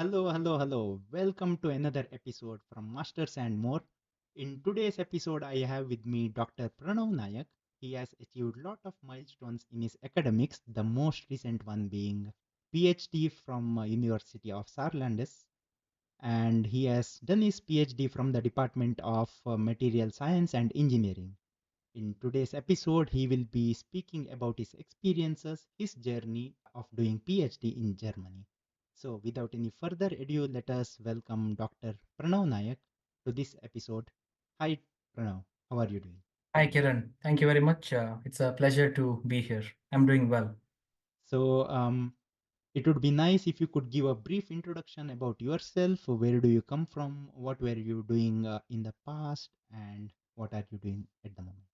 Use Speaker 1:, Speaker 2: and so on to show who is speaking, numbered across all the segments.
Speaker 1: Hello. Welcome to another episode from Masters and More. In today's episode, I have with me Dr. Pranav Nayak. He has achieved a lot of milestones in his academics, the most recent one being PhD from University of Saarland, and he has done his PhD from the Department of Material Science and Engineering. In today's episode, he will be speaking about his experiences, his journey of doing PhD in Germany. So, without any further ado, let us welcome Dr. Pranav Nayak to this episode. Hi, Pranav. How are you doing?
Speaker 2: Hi, Kiran. Thank you very much. It's a pleasure to be here. I'm doing well.
Speaker 1: So, it would be nice if you could give a brief introduction about yourself. Where do you come from? What were you doing in the past? And what are you doing at the moment?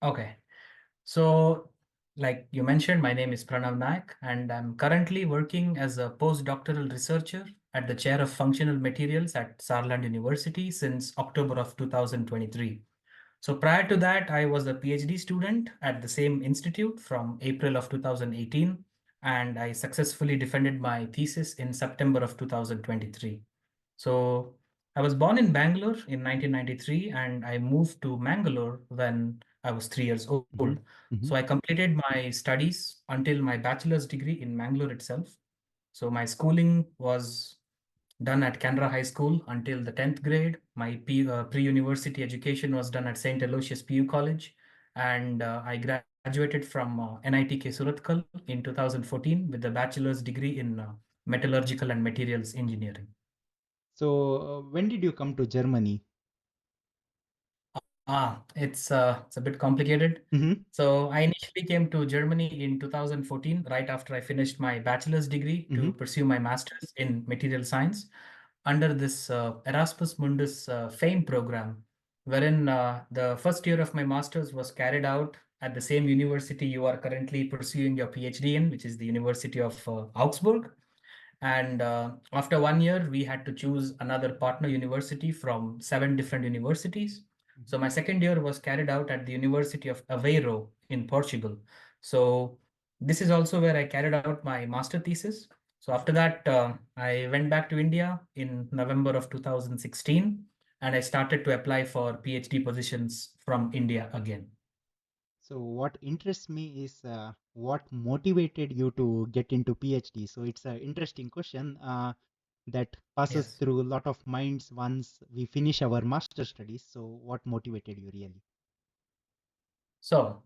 Speaker 2: Okay. So, like you mentioned, my name is Pranav Nayak, and I'm currently working as a postdoctoral researcher at the Chair of Functional Materials at Saarland University since October of 2023. So prior to that, I was a PhD student at the same institute from April of 2018, and I successfully defended my thesis in September of 2023. So I was born in Bangalore in 1993, and I moved to Mangalore when I was 3 years old.
Speaker 1: Mm-hmm.
Speaker 2: So
Speaker 1: Mm-hmm.
Speaker 2: I completed my studies until my bachelor's degree in Mangalore itself. So my schooling was done at Canara High School until the 10th grade. My pre-university education was done at St. Aloysius PU College. And I graduated from NITK Surathkal in 2014 with a bachelor's degree in metallurgical and materials engineering.
Speaker 1: So, when did you come to Germany?
Speaker 2: It's a bit complicated.
Speaker 1: Mm-hmm.
Speaker 2: So I initially came to Germany in 2014, right after I finished my bachelor's degree
Speaker 1: Mm-hmm.
Speaker 2: to pursue my master's in material science under this Erasmus Mundus FAME program, wherein the first year of my master's was carried out at the same university you are currently pursuing your PhD in, which is the University of Augsburg. And after 1 year, we had to choose another partner university from 7 different universities. So my second year was carried out at the University of Aveiro in Portugal. So this is also where I carried out my master thesis. So after that, I went back to India in November of 2016, and I started to apply for PhD positions from India again.
Speaker 1: So what interests me is what motivated you to get into PhD. So it's an interesting question that passes
Speaker 2: Yes.
Speaker 1: through a lot of minds once we finish our master studies. So what motivated you really?
Speaker 2: So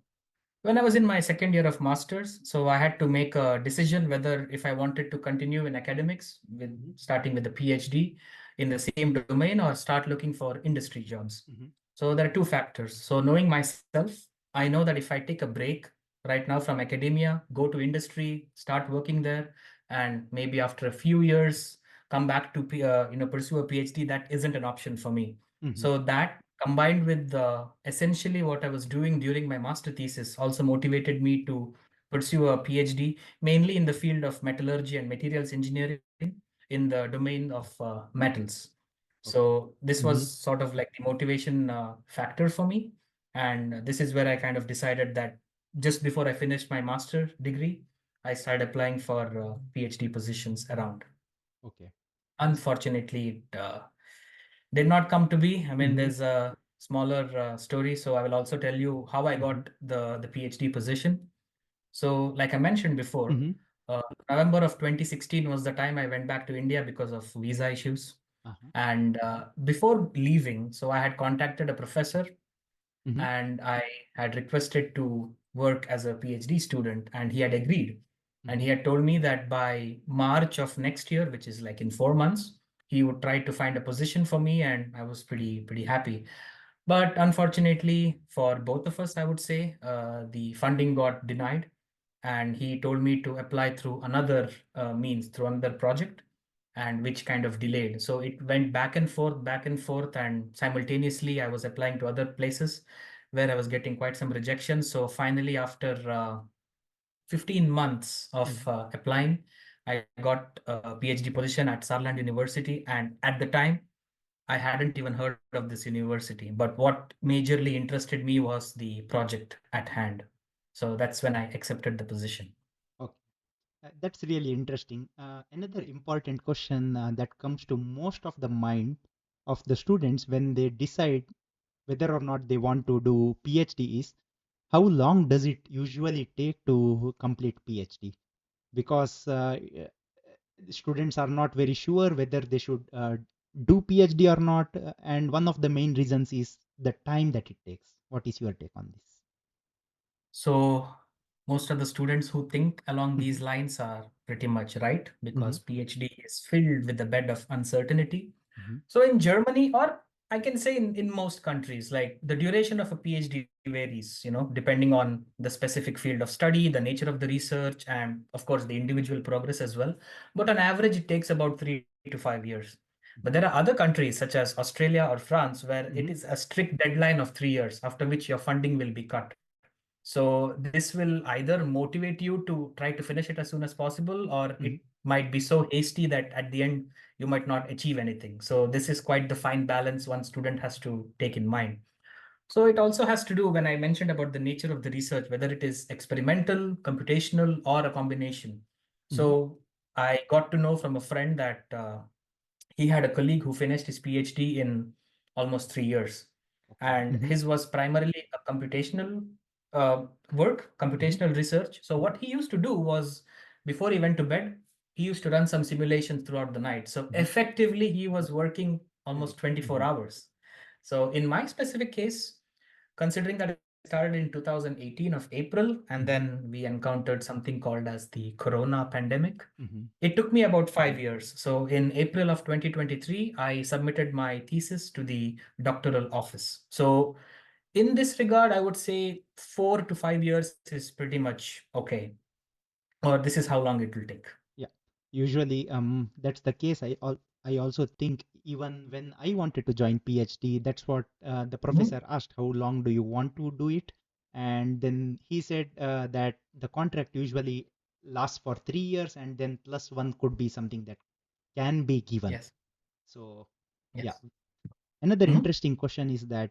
Speaker 2: when I was in my second year of master's, so I had to make a decision whether if I wanted to continue in academics with
Speaker 1: Mm-hmm.
Speaker 2: starting with a PhD in the same domain or start looking for industry jobs.
Speaker 1: Mm-hmm.
Speaker 2: So there are two factors. So knowing myself, I know that if I take a break right now from academia, go to industry, start working there, and maybe after a few years come back to pursue a PhD, that isn't an option for me.
Speaker 1: Mm-hmm.
Speaker 2: So that combined with essentially what I was doing during my master thesis also motivated me to pursue a PhD, mainly in the field of metallurgy and materials engineering in the domain of metals.
Speaker 1: Okay.
Speaker 2: So this was
Speaker 1: Mm-hmm.
Speaker 2: sort of like the motivation factor for me. And this is where I kind of decided that just before I finished my master degree, I started applying for PhD positions around.
Speaker 1: Okay.
Speaker 2: Unfortunately, it did not come to be. I mean,
Speaker 1: Mm-hmm.
Speaker 2: there's a smaller story, so I will also tell you how I
Speaker 1: Mm-hmm.
Speaker 2: got the PhD position. So, like I mentioned before,
Speaker 1: Mm-hmm.
Speaker 2: uh, November of 2016 was the time I went back to India because of visa issues.
Speaker 1: Uh-huh.
Speaker 2: And before leaving, so I had contacted a professor
Speaker 1: Mm-hmm.
Speaker 2: and I had requested to work as a PhD student, and he had agreed. And
Speaker 1: Mm-hmm.
Speaker 2: he had told me that by March of next year, which is like in 4 months, he would try to find a position for me, and I was pretty happy. But unfortunately, for both of us, I would say the funding got denied, and he told me to apply through another means, through another project, and which kind of delayed. So it went back and forth, and simultaneously, I was applying to other places where I was getting quite some rejection. So finally, after 15 months of
Speaker 1: Mm-hmm.
Speaker 2: applying, I got a PhD position at Saarland University. And at the time, I hadn't even heard of this university. But what majorly interested me was the project at hand. So that's when I accepted the position.
Speaker 1: Okay. That's really interesting. Another important question that comes to most of the mind of the students when they decide whether or not they want to do PhD is how long does it usually take to complete PhD? Because students are not very sure whether they should do PhD or not, and one of the main reasons is the time that it takes. What is your take on this?
Speaker 2: So most of the students who think along
Speaker 1: Mm-hmm,
Speaker 2: these lines are pretty much right
Speaker 1: mm-hmm,
Speaker 2: because PhD is filled with a bed of uncertainty.
Speaker 1: mm-hmm,
Speaker 2: So in Germany, or I can say in most countries, like the duration of a PhD varies, depending on the specific field of study, the nature of the research, and of course the individual progress as well. But on average, it takes about 3 to 5 years. But there are other countries such as Australia or France where it
Speaker 1: mm-hmm,
Speaker 2: is a strict deadline of 3 years, after which your funding will be cut. So this will either motivate you to try to finish it as soon as possible, or it
Speaker 1: mm-hmm,
Speaker 2: might be so hasty that at the end you might not achieve anything. So this is quite the fine balance one student has to take in mind. So it also has to do when I mentioned about the nature of the research, whether it is experimental, computational, or a combination.
Speaker 1: mm-hmm.
Speaker 2: So I got to know from a friend that he had a colleague who finished his PhD in almost 3 years.
Speaker 1: Okay.
Speaker 2: And
Speaker 1: Mm-hmm,
Speaker 2: his was primarily a computational work,
Speaker 1: mm-hmm,
Speaker 2: computational research. So what he used to do was before he went to bed, he used to run some simulations throughout the night. So
Speaker 1: mm-hmm.
Speaker 2: effectively, he was working
Speaker 1: Very.
Speaker 2: almost 24
Speaker 1: Mm-hmm,
Speaker 2: hours. So in my specific case, considering that it started in 2018 of April, and
Speaker 1: mm-hmm,
Speaker 2: then we encountered something called as the Corona pandemic.
Speaker 1: mm-hmm,
Speaker 2: It took me about 5 years. So in April of 2023, I submitted my thesis to the doctoral office. So in this regard, I would say 4 to 5 years is pretty much okay, or this is how long it will take.
Speaker 1: yeah. Usually, that's the case. I also think even when I wanted to join PhD, that's what the
Speaker 2: Mhm.
Speaker 1: professor asked, how long do you want to do it? And then he said that the contract usually lasts for 3 years, and then plus one could be something that can be given.
Speaker 2: Yes.
Speaker 1: So, yeah.
Speaker 2: Yes.
Speaker 1: Another
Speaker 2: Mhm.
Speaker 1: interesting question is that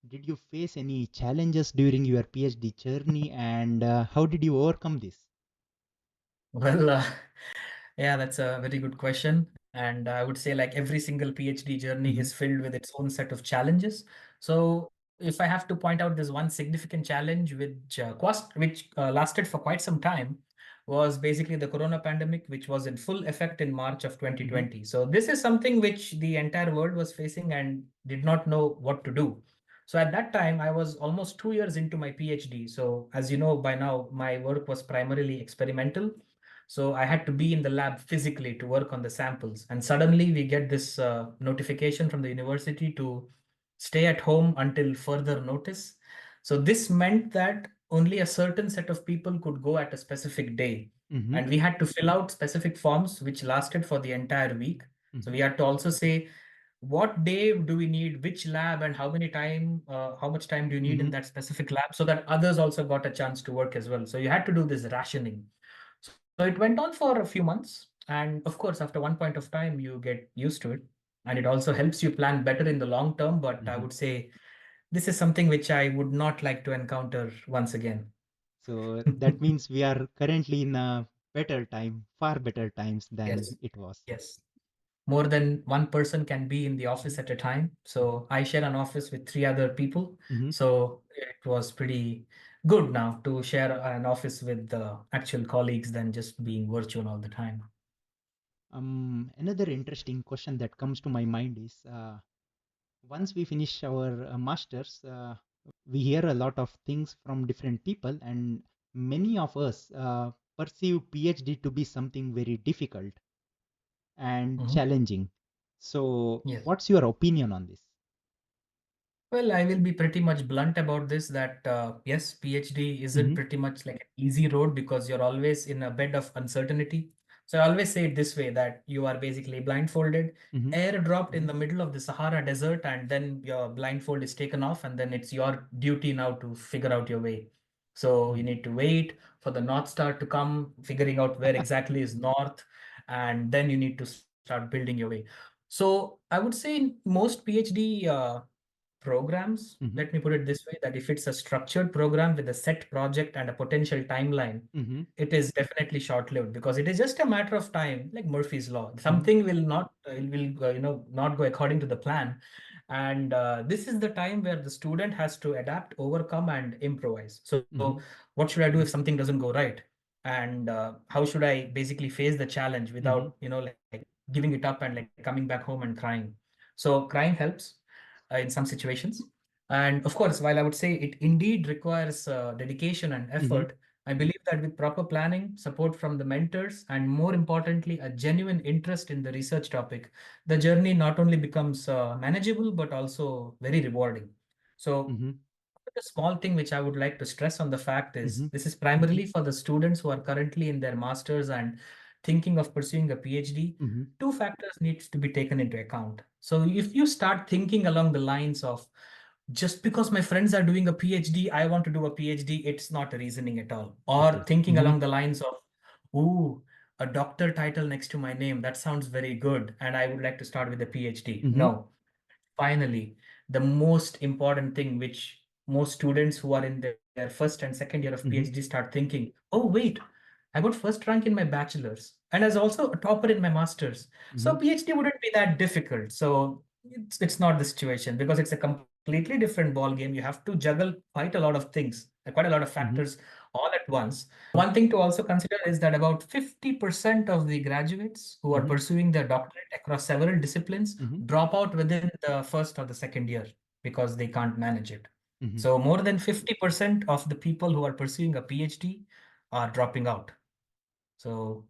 Speaker 1: did you face any challenges during your PhD journey, and how did you overcome this?
Speaker 2: Well, yeah, that's a very good question. And I would say, like every single PhD journey is
Speaker 1: Mm-hmm,
Speaker 2: filled with its own set of challenges. So, if I have to point out, there's one significant challenge which lasted for quite some time, was basically the Corona pandemic, which was in full effect in March of
Speaker 1: mm-hmm,
Speaker 2: 2020. So, this is something which the entire world was facing and did not know what to do. So, at that time, I was almost 2 years into my PhD. So, as you know by now, my work was primarily experimental. So I had to be in the lab physically to work on the samples. And suddenly we get this notification from the university to stay at home until further notice. So this meant that only a certain set of people could go at a specific day.
Speaker 1: mm-hmm,
Speaker 2: And we had to fill out specific forms which lasted for the entire week. So
Speaker 1: mm-hmm,
Speaker 2: we had to also say what day do we need which lab and how much time do you need
Speaker 1: mm-hmm.
Speaker 2: in that specific lab, so that others also got a chance to work as well. So you had to do this rationing. So it went on for a few months. And of course, after one point of time, you get used to it. And it also helps you plan better in the long term. But I
Speaker 1: Mm-hmm.
Speaker 2: would say this is something which I would not like to encounter once again.
Speaker 1: So that means we are currently in a better time, far better times than
Speaker 2: Yes.
Speaker 1: it was.
Speaker 2: Yes. More than one person can be in the
Speaker 1: Mhm,
Speaker 2: office at a time.
Speaker 1: mhm,
Speaker 2: So I share an office with three other people.
Speaker 1: mhm.
Speaker 2: So it was pretty good now to share an office with the actual colleagues than just being virtual all the time.
Speaker 1: Another interesting question that comes to my mind is once we finish our masters, we hear a lot of things from different people, and many of us perceive PhD to be something very difficult and
Speaker 2: Mhm.
Speaker 1: challenging. So,
Speaker 2: Yes.
Speaker 1: what's your opinion on this?
Speaker 2: Well, I will be pretty much blunt about this that yes, PhD isn't
Speaker 1: Mm-hmm,
Speaker 2: pretty much like an easy road because you're always in a bed of uncertainty. So I always say it this way that you are basically blindfolded,
Speaker 1: mm-hmm,
Speaker 2: airdropped in the middle of the Sahara Desert, and then your blindfold is taken off, and then it's your duty now to figure out your way. So you
Speaker 1: mm-hmm.
Speaker 2: need to wait for the North Star to come, figuring out where exactly is North, and then you need to start building your way. So I would say in most PhD programs,
Speaker 1: Mm-hmm.
Speaker 2: let me put it this way, that if it's a structured program with a set project and a potential timeline,
Speaker 1: Mm-hmm.
Speaker 2: it is definitely short-lived because it is just a matter of time, like Murphy's law.
Speaker 1: Mm-hmm.
Speaker 2: Something will not, it will, not go according to the plan. And this is the time where the student has to adapt, overcome, and improvise. So,
Speaker 1: Mm-hmm.
Speaker 2: what should I do if something doesn't go right? And how should I basically face the challenge
Speaker 1: Mm-hmm.
Speaker 2: without, like giving it up and like coming back home and crying? So, crying helps in some situations. And of course, while I would say it indeed requires dedication and
Speaker 1: Mm-hmm.
Speaker 2: effort, I believe that with proper planning, support from the mentors, and more importantly, a genuine interest in the research topic, the journey not only becomes manageable but also very rewarding. So,
Speaker 1: Mm-hmm.
Speaker 2: the small thing which I would like to stress on the fact
Speaker 1: Mm-hmm.
Speaker 2: is this is primarily for the students who are currently in their masters and thinking of pursuing a PhD.
Speaker 1: Mm-hmm.
Speaker 2: Two factors needs to be taken into account. So if you start thinking along the lines of just because my friends are doing a PhD, I want to do a PhD, it's not a reasoning at all. Or
Speaker 1: Okay.
Speaker 2: thinking
Speaker 1: Mm-hmm.
Speaker 2: along the lines of, ooh, a doctor title next to my name, that sounds very good, and I would like to start with a PhD.
Speaker 1: Mm-hmm.
Speaker 2: No. Finally, the most important thing which most students who are in their first and second year of PhD
Speaker 1: Mm-hmm.
Speaker 2: start thinking, oh, wait, I got first rank in my bachelor's and as also a topper in my master's.
Speaker 1: Mm-hmm.
Speaker 2: So PhD wouldn't be that difficult. So it's not the situation because it's a completely different ball game. You have to juggle quite a lot of things, quite a lot of
Speaker 1: Mm-hmm.
Speaker 2: factors all at once. One thing to also consider is that about 50% of the graduates who are
Speaker 1: Mm-hmm.
Speaker 2: pursuing their doctorate across several disciplines
Speaker 1: Mm-hmm.
Speaker 2: drop out within the first or the second year because they can't manage it.
Speaker 1: Mm-hmm.
Speaker 2: So more than 50% of the people who are pursuing a PhD are dropping out. So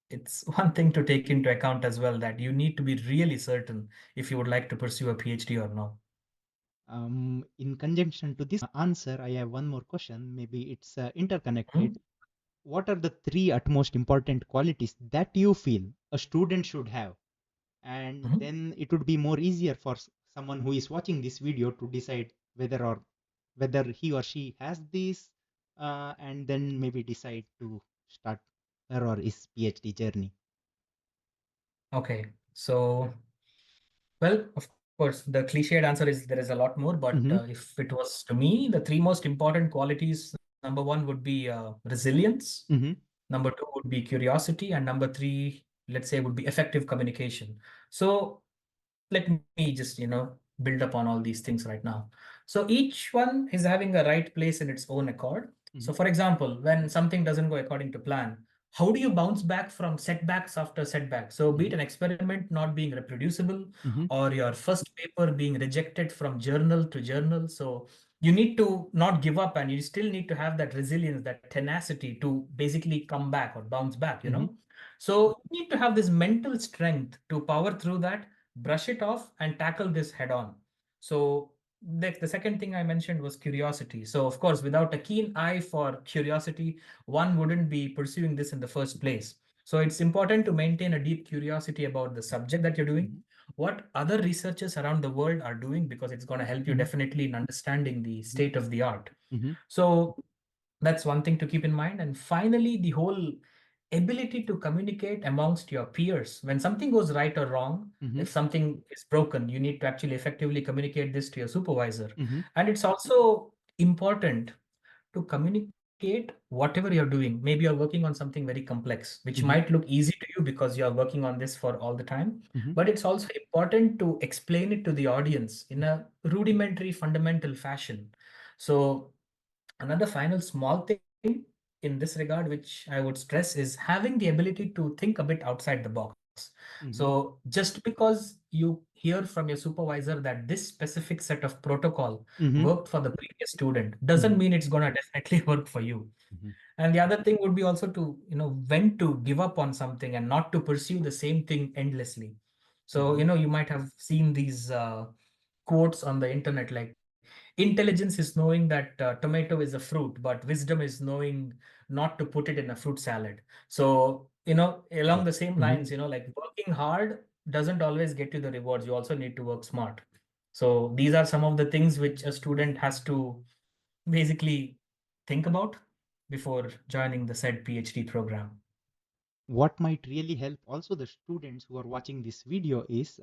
Speaker 2: it's one thing to take into account as well that you need to be really certain if you would like to pursue a PhD or not.
Speaker 1: In conjunction to this answer, I have one more question. Maybe it's interconnected.
Speaker 2: Mhm.
Speaker 1: What are the three utmost important qualities that you feel a student should have? And
Speaker 2: Mhm.
Speaker 1: then it would be more easier for someone who is watching this video to decide whether he or she has this, and then maybe decide to start her or his PhD journey.
Speaker 2: Okay. So, well, of course, the cliched answer is there is a lot more, but
Speaker 1: Mm-hmm.
Speaker 2: if it was to me, the three most important qualities, number one would be resilience.
Speaker 1: Mm-hmm.
Speaker 2: Number two would be curiosity, and number three, let's say, would be effective communication. So let me just, build upon all these things right now. So each one is having a right place in its own accord. So
Speaker 1: Mm-hmm.
Speaker 2: for example, when something doesn't go according to plan, how do you bounce back from setbacks after setbacks? So be it an experiment not being reproducible
Speaker 1: Mm-hmm.
Speaker 2: or your first paper being rejected from journal to journal. So you need to not give up and you still need to have that resilience, that tenacity to basically come back or bounce back.
Speaker 1: Mm-hmm.
Speaker 2: So you need to have this mental strength to power through that, brush it off, and tackle this head on. So the second thing I mentioned was curiosity. So of course, without a keen eye for curiosity, one wouldn't be pursuing this in the first place. So it's important to maintain a deep curiosity about the subject that you're doing,
Speaker 1: Mm-hmm.
Speaker 2: what other researchers around the world are doing, because it's going to help you
Speaker 1: Mm-hmm.
Speaker 2: definitely in understanding the state of the art.
Speaker 1: Mm-hmm.
Speaker 2: So that's one thing to keep in mind. And finally, the whole ability to communicate amongst your peers when something goes right or wrong.
Speaker 1: Mm-hmm.
Speaker 2: If something is broken, you need to actually effectively communicate this to your supervisor.
Speaker 1: Mm-hmm.
Speaker 2: And it's also important to communicate whatever you're doing. Maybe you're working on something very complex, which might
Speaker 1: Mm-hmm.
Speaker 2: look easy to you because you are working on this for all the time.
Speaker 1: Mm-hmm.
Speaker 2: But it's also important to explain it to the audience in a rudimentary, fundamental fashion. So another final small thing in this regard, which I would stress, is having the ability to think a bit outside the box.
Speaker 1: Mm-hmm.
Speaker 2: So just because you hear from your supervisor that this specific set of protocol
Speaker 1: Mm-hmm.
Speaker 2: worked for the previous student doesn't mean it's going to definitely work for you.
Speaker 1: Mm-hmm.
Speaker 2: And the other thing would be also to, when to give up on something and not to pursue the same thing endlessly. So,
Speaker 1: Mm-hmm.
Speaker 2: you might have seen these quotes on the internet like, intelligence is knowing that tomato is a fruit, but wisdom is knowing not to put it in a fruit salad. So, along
Speaker 1: Right.
Speaker 2: the same
Speaker 1: Mm-hmm.
Speaker 2: lines, like working hard doesn't always get you the rewards. You also need to work smart. So these are some of the things which a student has to basically think about before joining the said PhD program.
Speaker 1: What might really help also the students who are watching this video is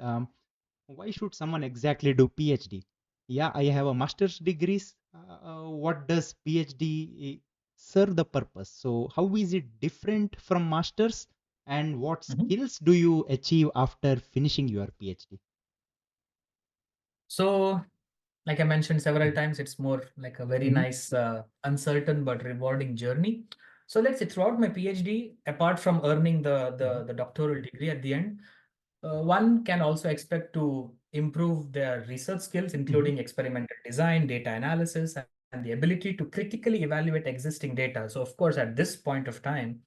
Speaker 1: why should someone exactly do PhD? Yeah, I have a master's degrees. What does PhD serve the purpose? So how is it different from masters, and what
Speaker 2: Mhm.
Speaker 1: skills do you achieve after finishing your PhD?
Speaker 2: So, like I mentioned several
Speaker 1: Mhm,
Speaker 2: times, it's more like a very
Speaker 1: mhm,
Speaker 2: nice, uncertain but rewarding journey. So let's say throughout my PhD, apart from earning
Speaker 1: mhm,
Speaker 2: the doctoral degree at the end, one can also expect to improve their research skills,
Speaker 1: mhm,
Speaker 2: including experimental design, data analysis, and the ability to critically evaluate existing data. So, of course, at this point of time,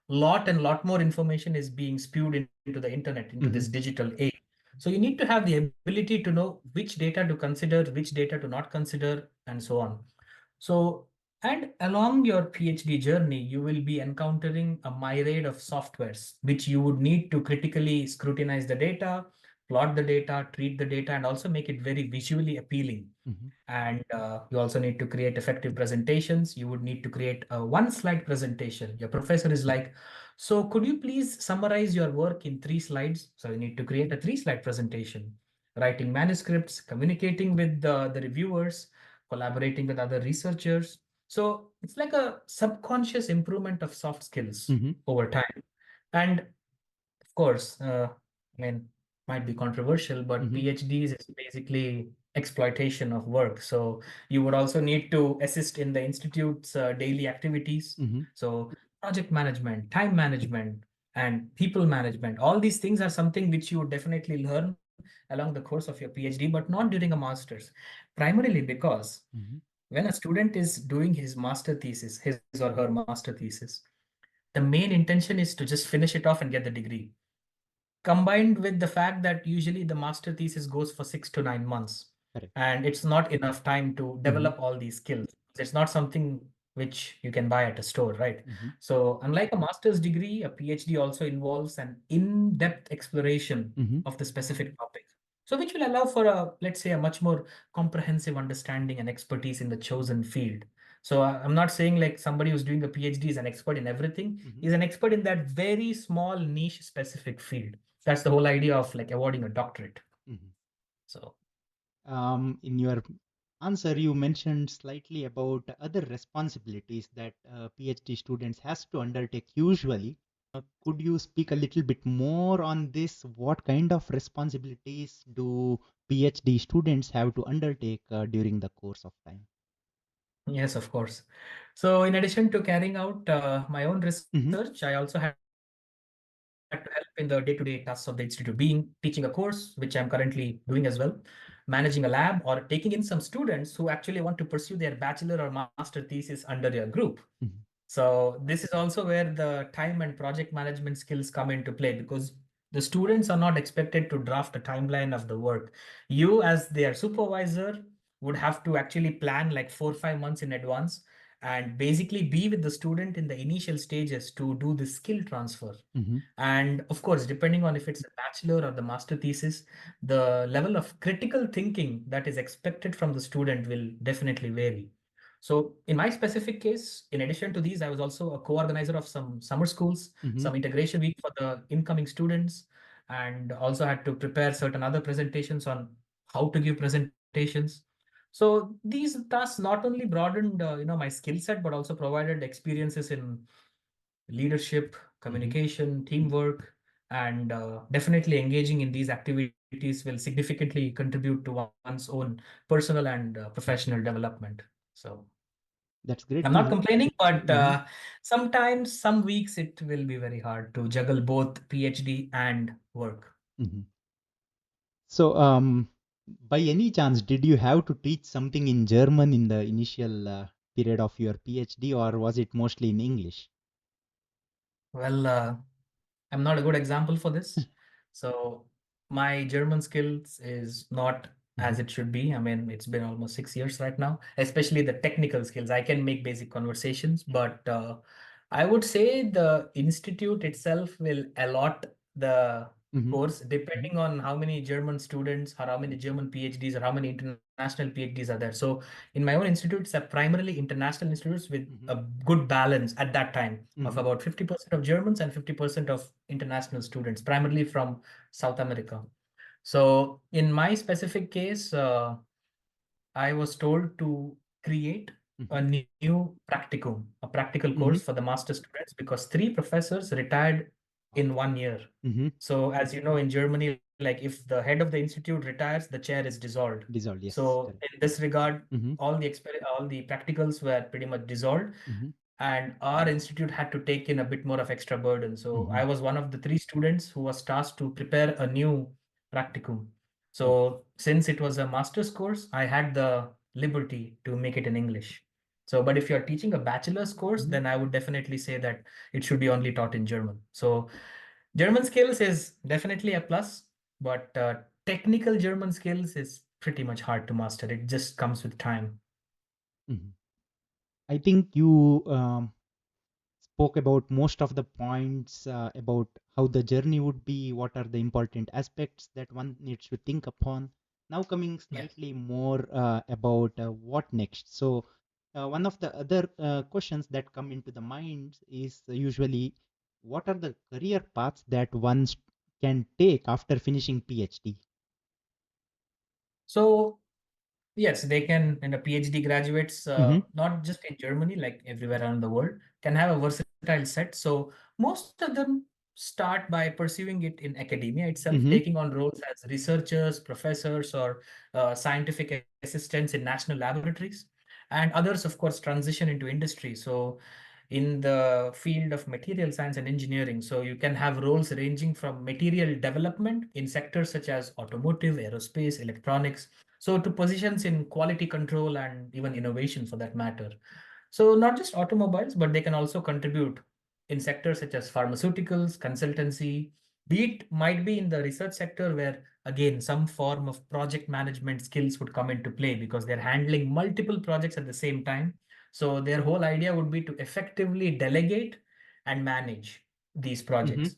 Speaker 2: lot more information is being spewed into the internet, into this
Speaker 1: mhm,
Speaker 2: digital age. So you need to have the ability to know which data to consider, which data to not consider, and so on. So, and along your PhD journey, you will be encountering a myriad of softwares, which you would need to critically scrutinize the data, plot the data, treat the data, and also make it very visually appealing.
Speaker 1: mhm,
Speaker 2: And you also need to create effective presentations. You would need to create a one slide presentation. Your professor is like, so could you please summarize your work in 3 slides? So you need to create a 3 slide presentation, writing manuscripts, communicating with the reviewers, collaborating with other researchers. So it's like a subconscious improvement of soft skills
Speaker 1: mhm,
Speaker 2: over time. And of course, I mean, might be controversial, but
Speaker 1: mhm,
Speaker 2: PhDs is basically exploitation of work. So you would also need to assist in the institute's daily activities.
Speaker 1: mhm,
Speaker 2: So project management, time management, and people management, all these things are something which you would definitely learn along the course of your PhD, but not during a master's. Primarily because
Speaker 1: mhm,
Speaker 2: when a student is doing his master thesis, his or her master thesis, the main intention is to just finish it off and get the degree, combined with the fact that usually the master thesis goes for 6 to 9 months,
Speaker 1: correct.
Speaker 2: and it's not enough time to
Speaker 1: Mhm,
Speaker 2: develop all these skills. It's not something which you can buy at a store, right?
Speaker 1: mhm,
Speaker 2: So unlike a master's degree, a PhD also involves an in-depth exploration
Speaker 1: mhm,
Speaker 2: of the specific topic, so which will allow for a, let's say, a much more comprehensive understanding and expertise in the chosen field. So I'm not saying like somebody who's doing a PhD is an expert in everything.
Speaker 1: mhm,
Speaker 2: He's an expert in that very small niche specific field. That's the whole idea of like awarding a doctorate.
Speaker 1: mhm.
Speaker 2: So
Speaker 1: In your answer, you mentioned slightly about other responsibilities that PhD students has to undertake usually. Could you speak a little bit more on this? What kind of responsibilities do PhD students have to undertake during the course of time?
Speaker 2: yes, of course. So in addition to carrying out my own
Speaker 1: Mm-hmm,
Speaker 2: research, I also had to help in the day-to-day tasks of the institute, being teaching a course, which I'm currently doing as well, managing a lab, or taking in some students who actually want to pursue their bachelor or master thesis under your group.
Speaker 1: mm-hmm,
Speaker 2: So this is also where the time and project management skills come into play, because the students are not expected to draft a timeline of the work. You, as their supervisor, would have to actually plan like 4 or 5 months in advance and basically be with the student in the initial stages to do the skill transfer.
Speaker 1: mm-hmm,
Speaker 2: And of course, depending on if it's a bachelor or the master thesis, the level of critical thinking that is expected from the student will definitely vary. So in my specific case, in addition to these, I was also a co-organizer of some summer schools,
Speaker 1: mm-hmm,
Speaker 2: some integration week for the incoming students, and also had to prepare certain other presentations on how to give presentations. So these tasks not only broadened, my skill set, but also provided experiences in leadership,
Speaker 1: mm-hmm.
Speaker 2: communication, teamwork, and definitely engaging in these activities will significantly contribute to one's own personal and professional development. So
Speaker 1: That's
Speaker 2: I'm
Speaker 1: great
Speaker 2: not
Speaker 1: to hear.
Speaker 2: complaining, but
Speaker 1: Mm-hmm,
Speaker 2: sometimes, some weeks, it will be very hard to juggle both PhD and work.
Speaker 1: mm-hmm. So, by any chance, did you have to teach something in German in the initial period of your PhD, or was it mostly in English?
Speaker 2: Well, I'm not a good example for this. So my German skills is not
Speaker 1: Mm-hmm,
Speaker 2: as it should be. I mean, it's been almost 6 years right now, especially the technical skills. I can make basic conversations, but I would say the institute itself will allot the
Speaker 1: mm-hmm,
Speaker 2: course depending on how many German students or how many German PhDs or how many international PhDs are there. So in my own institute, it's a primarily international institutes with
Speaker 1: mm-hmm,
Speaker 2: a good balance at that time of
Speaker 1: mm-hmm,
Speaker 2: about 50% of Germans and 50% of international students, primarily from South America. So in my specific case, I was told to create a
Speaker 1: Mhm.
Speaker 2: new practicum, a practical course for
Speaker 1: Mhm.
Speaker 2: the master students because three professors retired in 1 year.
Speaker 1: Mhm.
Speaker 2: So, as you know, in Germany, like if the head of the institute retires, the chair is dissolved.
Speaker 1: Dissolved. Yes.
Speaker 2: So,
Speaker 1: Correct.
Speaker 2: in this regard,
Speaker 1: Mhm.
Speaker 2: all the practicals were pretty much dissolved,
Speaker 1: Mhm.
Speaker 2: and our institute had to take in a bit more of extra burden. So I
Speaker 1: Mhm.
Speaker 2: was one of the three students who was tasked to prepare a new practicum.
Speaker 1: Oh.
Speaker 2: So since it was a master's course, I had the liberty to make it in English. So, but if you're teaching a bachelor's course,
Speaker 1: Mhm.
Speaker 2: then I would definitely say that it should be only taught in German. So German skills is definitely a plus, but technical German skills is pretty much hard to master. It just comes with time.
Speaker 1: Mhm. I think you spoke about most of the points about how the journey would be, what are the important aspects that one needs to think upon. Now, coming
Speaker 2: Yeah.
Speaker 1: slightly more about what next. So, one of the other questions that come into the mind is usually what are the career paths that one can take after finishing PhD?
Speaker 2: So yes, they can, and the PhD graduates,
Speaker 1: Mm-hmm,
Speaker 2: not just in Germany, like everywhere around the world, can have a versatile set. So most of them start by pursuing it in academia itself,
Speaker 1: mm-hmm,
Speaker 2: taking on roles as researchers, professors, or scientific assistants in national laboratories. And others, of course, transition into industry. So in the field of material science and engineering, so you can have roles ranging from material development in sectors such as automotive, aerospace, electronics, so to positions in quality control and even innovation for that matter. So not just automobiles, but they can also contribute in sectors such as pharmaceuticals, consultancy, be it might be in the research sector where again some form of project management skills would come into play because they're handling multiple projects at the same time. So their whole idea would be to effectively delegate and manage these
Speaker 1: mm-hmm,
Speaker 2: projects.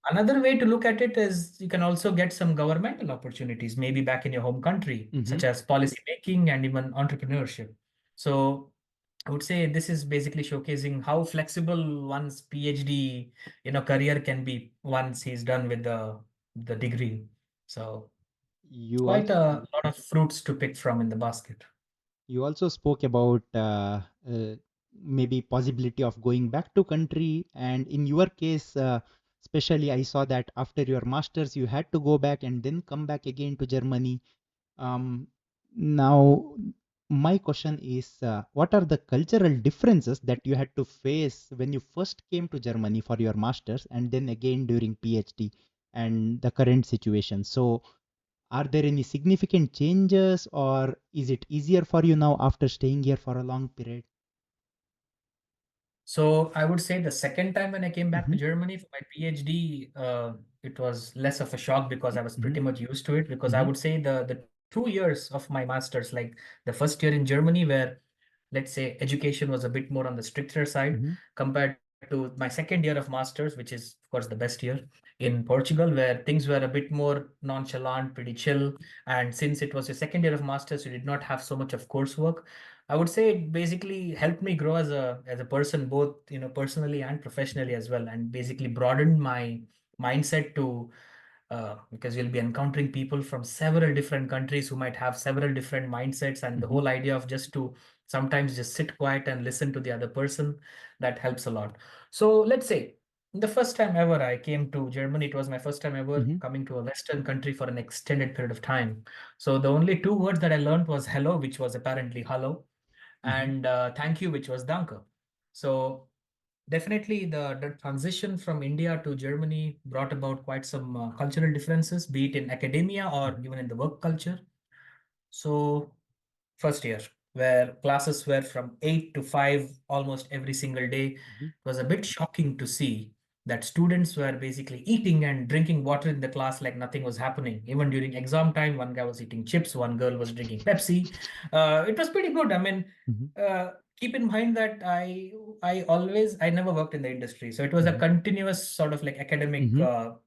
Speaker 2: Another way to look at it is you can also get some governmental opportunities, maybe back in your home country,
Speaker 1: mm-hmm.
Speaker 2: such as policy making and even entrepreneurship. So I would say this is basically showcasing how flexible one's PhD, career can be once he's done with the degree. So it's
Speaker 1: You
Speaker 2: quite
Speaker 1: also
Speaker 2: a lot of fruits to pick from in the basket.
Speaker 1: You also spoke about maybe possibility of going back to country, and in your case, especially, I saw that after your masters, you had to go back and then come back again to Germany. Um, Now, my question is, what are the cultural differences that you had to face when you first came to Germany for your masters, and then again during PhD, and the current situation? So, are there any significant changes, or is it easier for you now after staying here for a long period?
Speaker 2: So I would say the second time when I came back to
Speaker 1: Mm-hmm,
Speaker 2: Germany for my PhD, it was less of a shock because I was
Speaker 1: mm-hmm,
Speaker 2: pretty much used to it. Because I
Speaker 1: mm-hmm,
Speaker 2: would say the 2 years of my master's, like the first year in Germany, where let's say education was a bit more on the stricter side
Speaker 1: mm-hmm,
Speaker 2: compared to my second year of master's, which is of course the best year in Portugal, where things were a bit more nonchalant, pretty chill. And since it was your second year of master's, you did not have so much of coursework. I would say it basically helped me grow as a person, both personally and professionally as well, and basically broadened my mindset to because you'll be encountering people from several different countries who might have several different mindsets, and the
Speaker 1: mm-hmm,
Speaker 2: whole idea of just to sometimes just sit quiet and listen to the other person, that helps a lot. So let's say the first time ever I came to Germany, it was my first time ever
Speaker 1: mm-hmm,
Speaker 2: coming to a Western country for an extended period of time. So the only two words that I learned was hello, which was apparently hello,
Speaker 1: mm-hmm,
Speaker 2: and thank you, which was danke. So definitely the transition from India to Germany brought about quite some cultural differences, be it in academia or even in the work culture. So first year, where classes were from 8 to 5 almost every single day.
Speaker 1: mm-hmm,
Speaker 2: It was a bit shocking to see that students were basically eating and drinking water in the class like nothing was happening. Even during exam time, one guy was eating chips, one girl was drinking Pepsi. It was pretty good. I mean,
Speaker 1: mm-hmm,
Speaker 2: uh, keep in mind that I never worked in the industry, so it was a
Speaker 1: mm-hmm,
Speaker 2: continuous sort of like academic
Speaker 1: mm-hmm,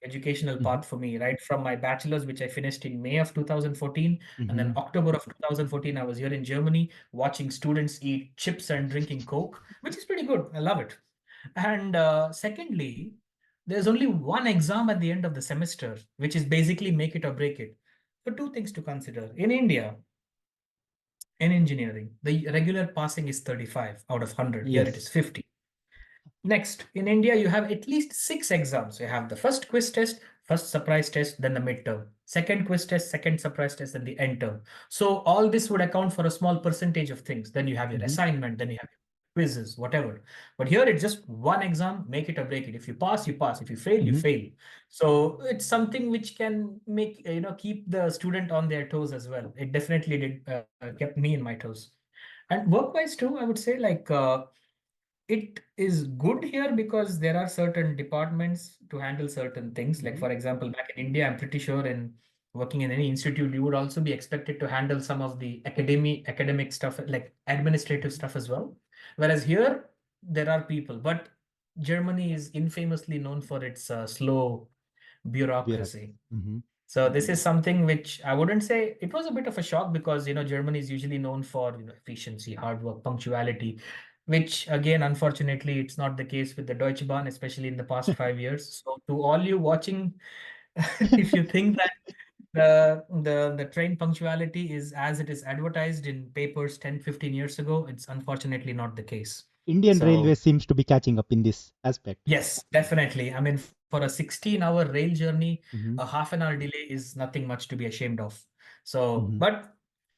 Speaker 2: educational
Speaker 1: mm-hmm,
Speaker 2: path for me, right from my bachelor's, which I finished in May of 2014, and then
Speaker 1: mm-hmm.
Speaker 2: October of 2014, I was here in Germany watching students eat chips and drinking Coke, which is pretty good. I love it. And secondly, there's only one exam at the end of the semester, which is basically make it or break it. So two things to consider. In India, in engineering. The regular passing is 35 out of 100. Here it
Speaker 1: Yes.
Speaker 2: is 50. Next, in India, you have at least 6 exams. You have the first quiz test, first surprise test, then the midterm, second quiz test, second surprise test, then the end term. So all this would account for a small percentage of things. Then you have your
Speaker 1: Mm-hmm.
Speaker 2: assignment, then you have your quizzes, whatever. But here it's just one exam, make it or break it. If you pass, you pass. If you fail, you
Speaker 1: Mm-hmm.
Speaker 2: fail. So it's something which can make, keep the student on their toes as well. It definitely did kept me in my toes. And work-wise too, I would say it is good here because there are certain departments to handle certain things. Like,
Speaker 1: Mm-hmm.
Speaker 2: for example, back in India, I'm pretty sure in working in any institute, you would also be expected to handle some of the academic stuff, like administrative
Speaker 1: Mm-hmm.
Speaker 2: stuff as well. Whereas here, there are people, but Germany is infamously known for its slow bureaucracy.
Speaker 1: Bureaucracy. Mm-hmm.
Speaker 2: So this is something which I wouldn't say it was a bit of a shock because Germany is usually known for efficiency, hard work, punctuality, which again unfortunately it's not the case with the Deutsche Bahn, especially in the past 5 years. So to all you watching, if you think that the train punctuality is as it is advertised in papers 10, 15 years ago, it's unfortunately not the case.
Speaker 1: Indian Railways
Speaker 2: So
Speaker 1: seems to be catching up in this aspect.
Speaker 2: yes, definitely. I mean, for a 16-hour rail journey, a
Speaker 1: Mm-hmm.
Speaker 2: half an hour delay is nothing much to be ashamed of. So,
Speaker 1: Mm-hmm.
Speaker 2: but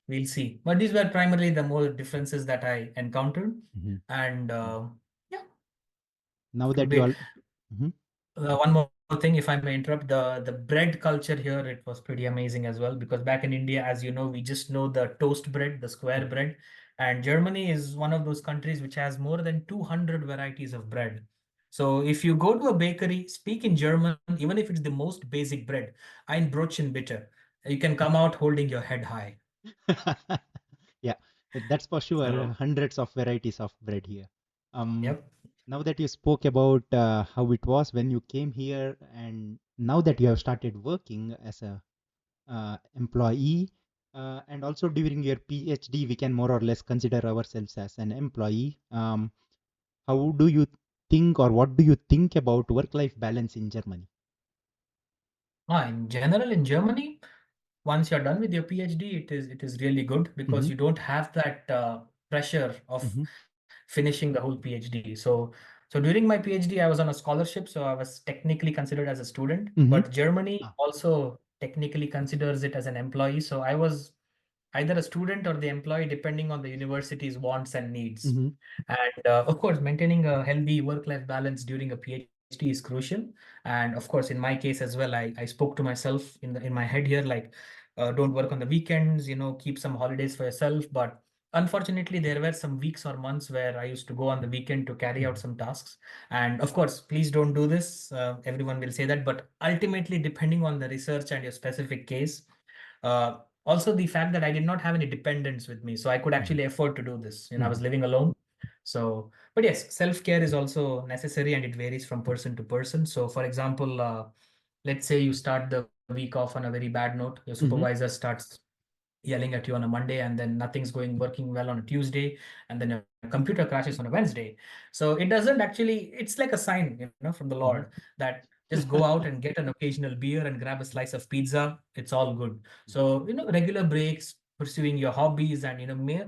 Speaker 2: we'll see. But these were primarily the more differences that I encountered.
Speaker 1: Mm-hmm.
Speaker 2: And yeah,
Speaker 1: Now
Speaker 2: it would
Speaker 1: that you
Speaker 2: be
Speaker 1: all. Mm-hmm.
Speaker 2: one more thing, if I may interrupt, the bread culture here, it was pretty amazing as well. Because back in India, as you know, we just know the toast bread, the square
Speaker 1: Mm-hmm.
Speaker 2: bread. And Germany is one of those countries which has more than 200 varieties of bread. So if you go to a bakery, speak in German, even if it's the most basic bread, ein Brötchen bitte, you can come out holding your head high.
Speaker 1: Yeah, that's for sure.
Speaker 2: So,
Speaker 1: Hundreds of varieties of bread here. Um,
Speaker 2: yep.
Speaker 1: Now that you spoke about how it was when you came here, and now that you have started working as a employee, and also during your PhD, we can more or less consider ourselves as an employee. How do you think, or what do you think about work-life balance in Germany?
Speaker 2: In general, in Germany, once you're done with your PhD, it is really good because
Speaker 1: Mm-hmm.
Speaker 2: you don't have that pressure of
Speaker 1: Mm-hmm.
Speaker 2: finishing the whole PhD. So during my PhD, I was on a scholarship, so I was technically considered as a student.
Speaker 1: Mm-hmm.
Speaker 2: But Germany
Speaker 1: Ah.
Speaker 2: also technically considers it as an employee. So I was either a student or the employee, depending on the university's wants and needs.
Speaker 1: Mm-hmm.
Speaker 2: And of course, maintaining a healthy work-life balance during a PhD is crucial. And of course, in my case as well, I spoke to myself in my head here, like, don't work on the weekends, keep some holidays for yourself. But unfortunately, there were some weeks or months where I used to go on the weekend to carry out
Speaker 1: Mm-hmm.
Speaker 2: some tasks. And of course, please don't do this. Everyone will say that, but ultimately, depending on the research and your specific case, uh, also the fact that I did not have any dependents with me, so I could
Speaker 1: Mm-hmm.
Speaker 2: actually afford to do this. I
Speaker 1: Mm-hmm.
Speaker 2: was living alone. So, but yes, self-care is also necessary and it varies from person to person. So, for example, let's say you start the week off on a very bad note, your
Speaker 1: Mm-hmm.
Speaker 2: supervisor starts yelling at you on a Monday, and then nothing's going working well on a Tuesday, and then your computer crashes on a Wednesday. So it doesn't actually, it's like a sign, from the Lord
Speaker 1: Mm-hmm.
Speaker 2: that just go out and get an occasional beer and grab a slice of pizza. It's all good. So, regular breaks, pursuing your hobbies, and,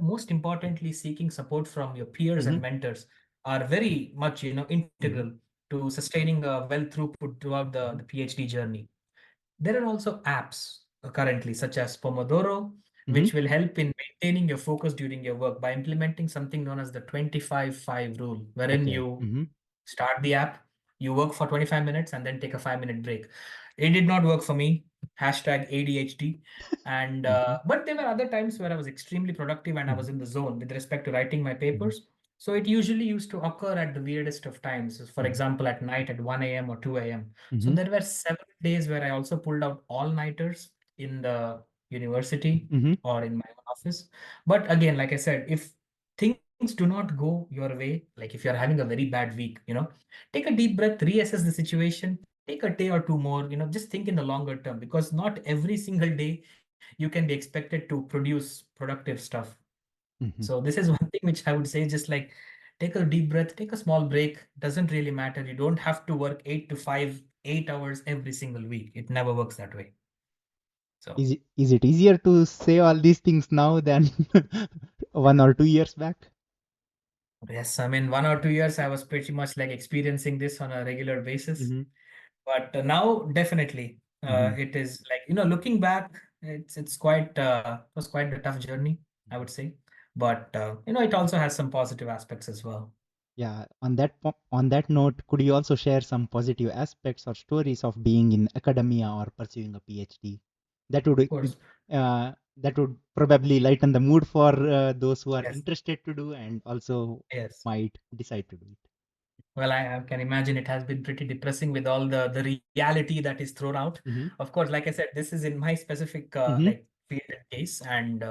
Speaker 2: most importantly, seeking support from your peers
Speaker 1: Mm-hmm.
Speaker 2: and mentors are very much,
Speaker 1: Mm-hmm.
Speaker 2: integral to sustaining a well throughput throughout the
Speaker 1: Mm-hmm.
Speaker 2: PhD journey. There are also apps currently, such as Pomodoro,
Speaker 1: Mm-hmm.
Speaker 2: which will help in maintaining your focus during your work by implementing something known as the 25-5 rule, wherein
Speaker 1: Okay.
Speaker 2: you
Speaker 1: Mm-hmm.
Speaker 2: start the app, you work for 25 minutes, and then take a 5-minute break. It did not work for me. Hashtag ADHD. And
Speaker 1: Mm-hmm.
Speaker 2: but there were other times where I was extremely productive and I
Speaker 1: Mm-hmm.
Speaker 2: was in the zone with respect to writing my
Speaker 1: Mm-hmm.
Speaker 2: papers. So it usually used to occur at the weirdest of times. For
Speaker 1: Mm-hmm.
Speaker 2: example, at night at 1 a.m. or 2 a.m. So
Speaker 1: Mm-hmm.
Speaker 2: there were several days where I also pulled out all-nighters in the university
Speaker 1: Mm-hmm.
Speaker 2: or in my office. But again, like I said, if things do not go your way, like if you're having a very bad week, take a deep breath, reassess the situation, take a day or two more, just think in the longer term, because not every single day you can be expected to produce productive stuff.
Speaker 1: Mm-hmm.
Speaker 2: So this is one thing which I would say, just like take a deep breath, take a small break. Doesn't really matter. You don't have to work 8 to 5, 8 hours every single week. It never works that way. So
Speaker 1: Is it easier to say all these things now than 1 or 2 years back?
Speaker 2: yes, I mean 1 or 2 years I was pretty much like experiencing this on a regular basis.
Speaker 1: Mm-hmm.
Speaker 2: But now definitely
Speaker 1: Mm-hmm.
Speaker 2: it is like, looking back, it's quite it was quite a tough journey, I would say. But it also has some positive aspects as well.
Speaker 1: Yeah, on that note, could you also share some positive aspects or stories of being in academia or pursuing a PhD? That would
Speaker 2: Of course.
Speaker 1: that would probably lighten the mood for those who are
Speaker 2: Yes.
Speaker 1: interested to do and also
Speaker 2: Yes.
Speaker 1: might decide to do it.
Speaker 2: Well, I can imagine it has been pretty depressing with all the reality that is thrown out.
Speaker 1: Mm-hmm.
Speaker 2: Of course, like I said, this is in my specific
Speaker 1: Mm-hmm.
Speaker 2: like field and case, and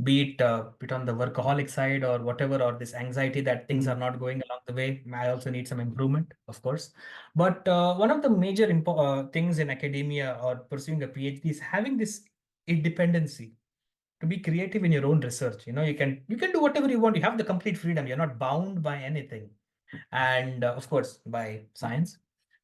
Speaker 2: be it on the workaholic side or whatever, or this anxiety that things
Speaker 1: Mm-hmm.
Speaker 2: are not going along the way. I also need some improvement, of course. But one of the major things in academia or pursuing a PhD is having this independency to be creative in your own research. You can do whatever you want. You have the complete freedom. You're not bound by anything, and of course by science,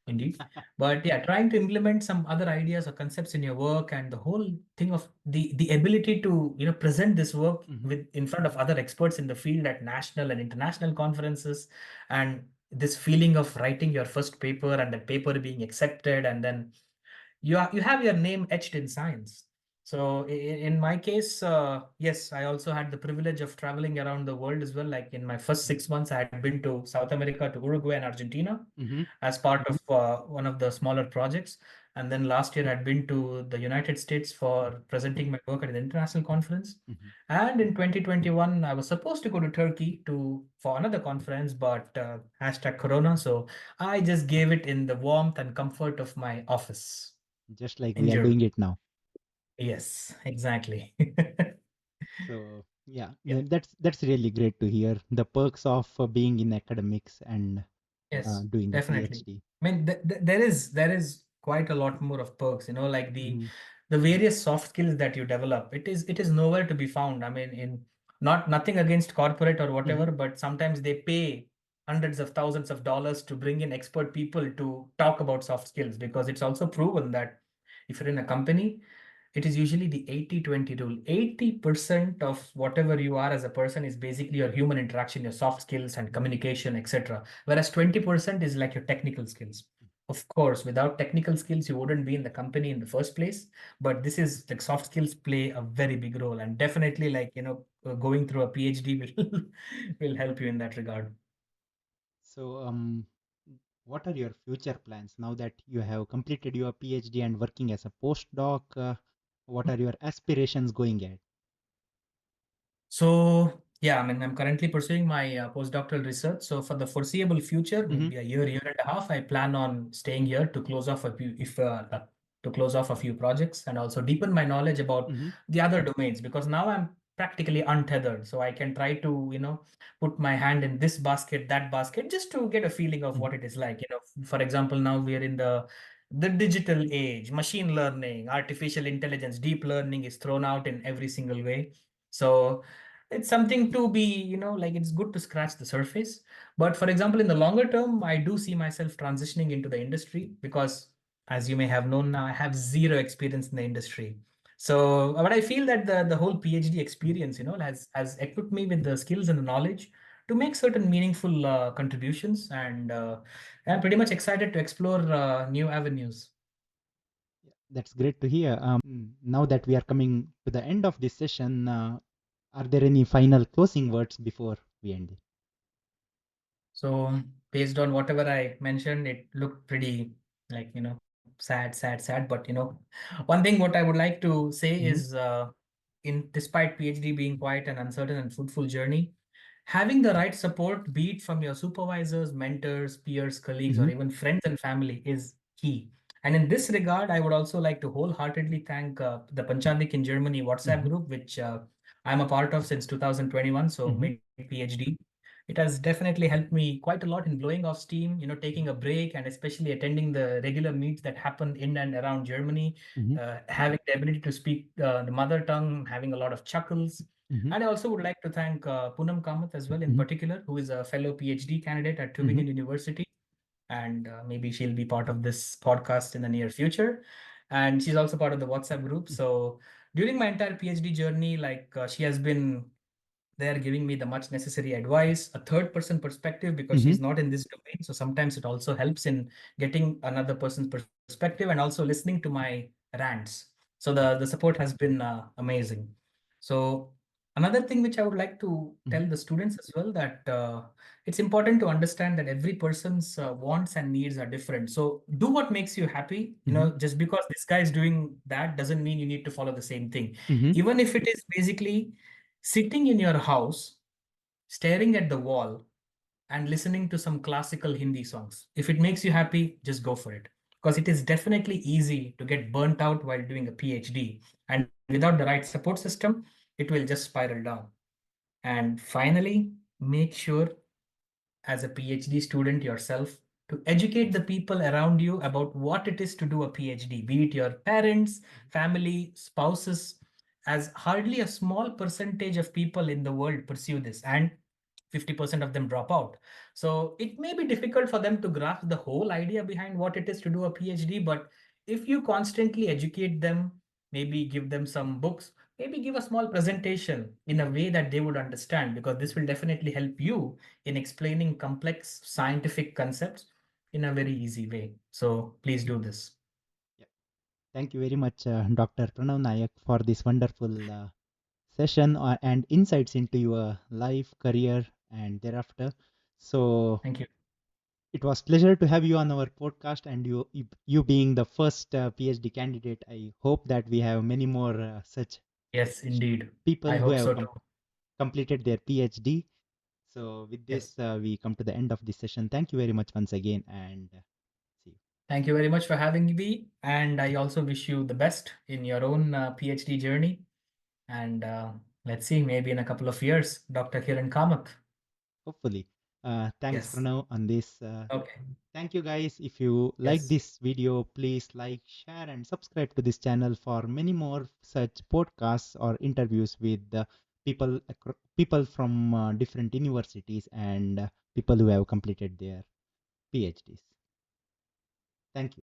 Speaker 2: indeed. But yeah, trying to implement some other ideas or concepts in your work, and the whole thing of the ability to present this work
Speaker 1: Mm-hmm.
Speaker 2: with in front of other experts in the field at national and international conferences, and this feeling of writing your first paper and that paper being accepted, and then you have your name etched in science. So in my case, yes, I also had the privilege of traveling around the world as well. Like in my first 6 months, I had been to South America, to Uruguay and Argentina
Speaker 1: Mm-hmm.
Speaker 2: as part of one of the smaller projects. And then last year, I'd been to the United States for presenting my work at an international conference.
Speaker 1: Mm-hmm.
Speaker 2: And in 2021, I was supposed to go to Turkey to for another conference, but hashtag Corona. So I just gave it in the warmth and comfort of my office
Speaker 1: Just like
Speaker 2: in
Speaker 1: we are
Speaker 2: Germany.
Speaker 1: doing it now.
Speaker 2: Yes, exactly.
Speaker 1: So yeah,
Speaker 2: Yeah.
Speaker 1: that's really great to hear the perks of being in academics and
Speaker 2: Yes,
Speaker 1: doing a
Speaker 2: definitely.
Speaker 1: PhD.
Speaker 2: I mean, there is quite a lot more of perks, like
Speaker 1: Mm-hmm.
Speaker 2: the various soft skills that you develop. It is nowhere to be found. I mean, in nothing against corporate or
Speaker 1: Mm-hmm.
Speaker 2: whatever, but sometimes they pay hundreds of thousands of dollars to bring in expert people to talk about soft skills, because it's also proven that if you're in a company, it is usually the 80-20 rule. 80% of whatever you are as a person is basically your human interaction, your soft skills and communication, etc. Whereas 20% is like your technical skills. Of course, without technical skills, you wouldn't be in the company in the first place. But this is like soft skills play a very big role, and definitely, like, going through a PhD will will help you in that regard.
Speaker 1: So what are your future plans now that you have completed your PhD and working as a postdoc? What are your aspirations going at?
Speaker 2: So yeah, I mean, I'm currently pursuing my postdoctoral research. So for the foreseeable future,
Speaker 1: Mm-hmm.
Speaker 2: maybe a year and a half, I plan on staying here to close off a few, if to close off a few projects, and also deepen my knowledge about
Speaker 1: Mm-hmm.
Speaker 2: the other domains, because now I'm practically untethered. So I can try to, put my hand in this basket, that basket, just to get a feeling of
Speaker 1: Mm-hmm.
Speaker 2: what it is like. For example, now we are in the digital age, machine learning, artificial intelligence, deep learning is thrown out in every single way. So it's something to be, like, it's good to scratch the surface. But for example, in the longer term, I do see myself transitioning into the industry, because as you may have known, now I have zero experience in the industry. So but I feel that the whole PhD experience, has equipped me with the skills and the knowledge to make certain meaningful contributions, and I'm pretty much excited to explore new avenues.
Speaker 1: That's great to hear. Now that we are coming to the end of this session, are there any final closing words before we end it?
Speaker 2: So based on whatever I mentioned, it looked pretty, like, sad, sad, sad. But one thing what I would like to say
Speaker 1: Mm-hmm.
Speaker 2: is, in despite PhD being quite an uncertain and fruitful journey, having the right support, be it from your supervisors, mentors, peers, colleagues,
Speaker 1: Mm-hmm.
Speaker 2: or even friends and family, is key. And in this regard, I would also like to wholeheartedly thank the Panchadik in Germany WhatsApp
Speaker 1: Mm-hmm.
Speaker 2: group, which I'm a part of since 2021, so
Speaker 1: Mm-hmm.
Speaker 2: mid PhD. It has definitely helped me quite a lot in blowing off steam, taking a break, and especially attending the regular meets that happen in and around Germany,
Speaker 1: Mm-hmm.
Speaker 2: having the ability to speak the mother tongue, having a lot of chuckles.
Speaker 1: Mm-hmm.
Speaker 2: And I also would like to thank Poonam Kamath as well, in
Speaker 1: Mm-hmm.
Speaker 2: particular, who is a fellow PhD candidate at
Speaker 1: Mm-hmm.
Speaker 2: Tübingen University. And maybe she'll be part of this podcast in the near future. and she's also part of the WhatsApp group. So during my entire PhD journey, she has been there giving me the much necessary advice, a third person perspective, because
Speaker 1: Mm-hmm.
Speaker 2: she's not in this domain. So sometimes it also helps in getting another person's perspective and also listening to my rants. So
Speaker 1: Yeah.
Speaker 2: the support has been amazing. So another thing which I would like to
Speaker 1: Mm-hmm.
Speaker 2: tell the students as well, that it's important to understand that every person's wants and needs are different. So do what makes you happy. You
Speaker 1: Mm-hmm.
Speaker 2: know, just because this guy is doing that doesn't mean you need to follow the same thing.
Speaker 1: Mm-hmm.
Speaker 2: Even if it is basically sitting in your house, staring at the wall, and listening to some classical Hindi songs. If it makes you happy, just go for it. Because it is definitely easy to get burnt out while doing a PhD. And without the right support system, it will just spiral down. And finally, make sure as a PhD student yourself to educate the people around you about what it is to do a PhD, be it your parents, family, spouses, as hardly a small percentage of people in the world pursue this, and 50% of them drop out. So it may be difficult for them to grasp the whole idea behind what it is to do a PhD, but if you constantly educate them, maybe give them some books, maybe give a small presentation in a way that they would understand, because this will definitely help you in explaining complex scientific concepts in a very easy way. So please do this.
Speaker 1: Yeah. Thank you very much, Dr. Pranav Nayak, for this wonderful session and insights into your life, career, and thereafter. So
Speaker 2: Thank you.
Speaker 1: it was pleasure to have you on our podcast, and you being the first PhD candidate. I hope that we have many more such
Speaker 2: Yes, indeed.
Speaker 1: people
Speaker 2: I
Speaker 1: who
Speaker 2: hope
Speaker 1: have
Speaker 2: so too.
Speaker 1: completed their PhD. So with
Speaker 2: Yes.
Speaker 1: this, we come to the end of this session. Thank you very much once again, and see you.
Speaker 2: Thank you very much for having me. And I also wish you the best in your own PhD journey. And let's see, maybe in a couple of years, Dr. Kiran Kamath.
Speaker 1: Hopefully. Thanks,
Speaker 2: Yes.
Speaker 1: Pranav, on this.
Speaker 2: Okay.
Speaker 1: Thank you guys. If you like
Speaker 2: Yes.
Speaker 1: this video, please like, share, and subscribe to this channel for many more such podcasts or interviews with people from different universities and people who have completed their PhDs. Thank you.